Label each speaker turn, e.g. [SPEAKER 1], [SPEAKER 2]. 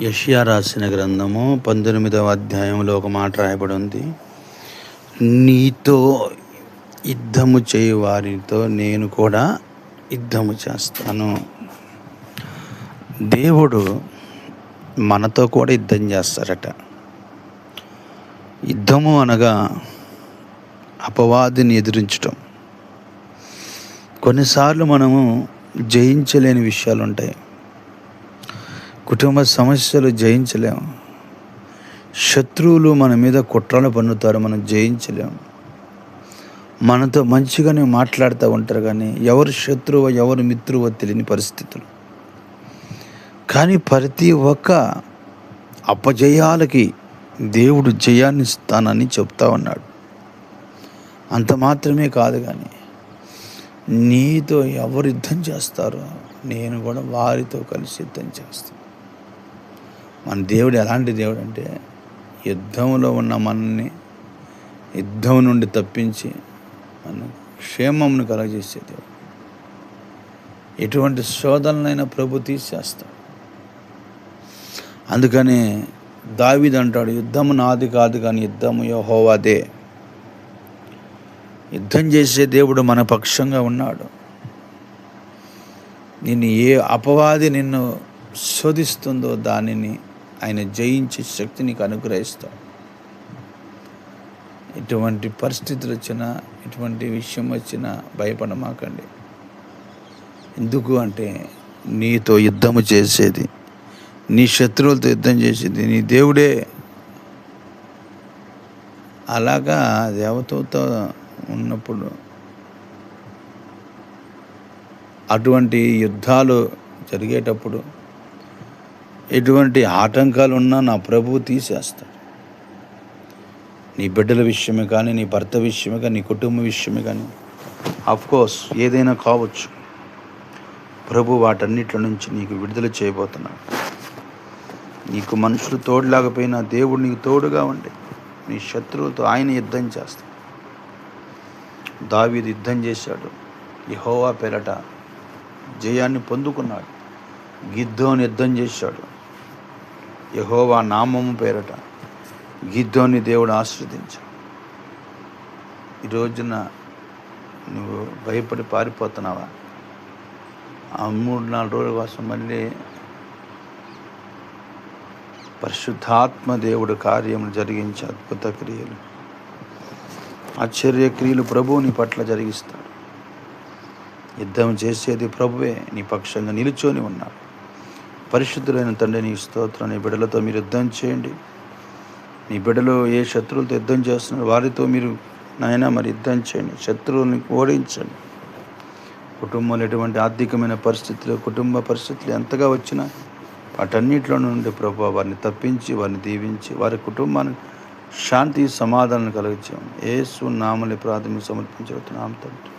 [SPEAKER 1] యెషయా రాసిన గ్రంథము 19వ అధ్యాయంలో ఒక మాట రాయబడి ఉంది. నీతో యుద్ధము చేయు వారితో నేను కూడా యుద్ధము చేస్తాను. దేవుడు మనతో కూడా యుద్ధం చేస్తారట. యుద్ధము అనగా అపవాదిని ఎదిరించటం. కొన్నిసార్లు మనము జయించలేని విషయాలు ఉంటాయి. కుటుంబ సమస్యలు జయించలేము. శత్రువులు మన మీద కుట్రలు పన్నుతారు, మనం జయించలేము. మనతో మంచిగానే మాట్లాడుతూ ఉంటారు, కానీ ఎవరు శత్రువో ఎవరు మిత్రువో తెలియని పరిస్థితులు. కానీ ప్రతి ఒక్క అపజయాలకి దేవుడు జయాన్ని ఇస్తానని చెప్తా ఉన్నాడు. అంత మాత్రమే కాదు, కానీ నీతో ఎవరు యుద్ధం చేస్తారో నేను కూడా వారితో కలిసి యుద్ధం చేస్తాను. మన దేవుడు ఎలాంటి దేవుడు అంటే, యుద్ధంలో ఉన్న మనల్ని యుద్ధం నుండి తప్పించి మన క్షేమంను కలగజేసే దేవుడు. ఎటువంటి శోధనలైనా ప్రభు తీసేస్తాడు. అందుకని దావీదు అంటాడు, యుద్ధము నాది కాదు కానీ యుద్ధము యెహోవాదే. యుద్ధం చేసే దేవుడు మన పక్షంగా ఉన్నాడు. నిన్ను ఏ అపవాది నిన్ను శోధిస్తుందో దానిని ఆయన జయించే శక్తి నీకు అనుగ్రహిస్తాడు. ఎటువంటి పరిస్థితులు వచ్చినా, ఎటువంటి విషయం వచ్చినా భయపడమాకండి. ఎందుకు అంటే, నీతో యుద్ధము చేసేది, నీ శత్రువులతో యుద్ధం చేసేది నీ దేవుడే. అలాగా దేవతతో ఉన్నప్పుడు అటువంటి యుద్ధాలు జరిగేటప్పుడు ఎటువంటి ఆటంకాలు ఉన్నా నా ప్రభువు తీసేస్తాడు. నీ బిడ్డల విషయమే కానీ, నీ భర్త విషయమే కానీ, నీ కుటుంబ విషయమే కానీ, ఆఫ్కోర్స్ ఏదైనా కావచ్చు, ప్రభు వాటన్నిటి నుంచి నీకు విడుదల చేయబోతున్నాడు. నీకు మనుషులు తోడు లేకపోయినా దేవుడు నీకు తోడుగా ఉండి నీ శత్రువులతో ఆయన యుద్ధం చేస్తాడు. దావీదు యుద్ధం చేశాడు, యెహోవా పేరట జయాన్ని పొందుకున్నాడు. గిద్యోను యుద్ధం చేశాడు, యెహోవా నామము పేరట గిద్యోని దేవుడు ఆశీర్వదించాడు. ఈ రోజున నువ్వు భయపడి పారిపోతున్నావా? ఆ 3-4 రోజుల కోసం మళ్ళీ పరిశుద్ధాత్మ దేవుడు కార్యములు జరిగించే అద్భుత క్రియలు, ఆశ్చర్య క్రియలు ప్రభువు నీ పట్ల జరిగిస్తాడు. యుద్ధం చేసేది ప్రభువే, నీ పక్షంగా నిలుచొని ఉన్నాడు. పరిశుద్ధులైన తండ్రి, నీ స్తోత్రం. నీ బిడ్డలతో మీరు యుద్ధం చేయండి. నీ బిడ్డలు ఏ శత్రువులతో యుద్ధం చేస్తున్నారు వారితో మీరు నాయన మరి యుద్ధం చేయండి. శత్రువుల్ని ఓడించండి. కుటుంబంలో ఎటువంటి ఆర్థికమైన పరిస్థితులు, కుటుంబ పరిస్థితులు ఎంతగా వచ్చినా వాటన్నిటిలో నుండి ప్రభు వారిని తప్పించి, వారిని దీవించి, వారి కుటుంబానికి శాంతి సమాధానం కలిగించాము. యేసు నామములో ప్రార్థన సమర్పించుతున్నాము తండ్రి.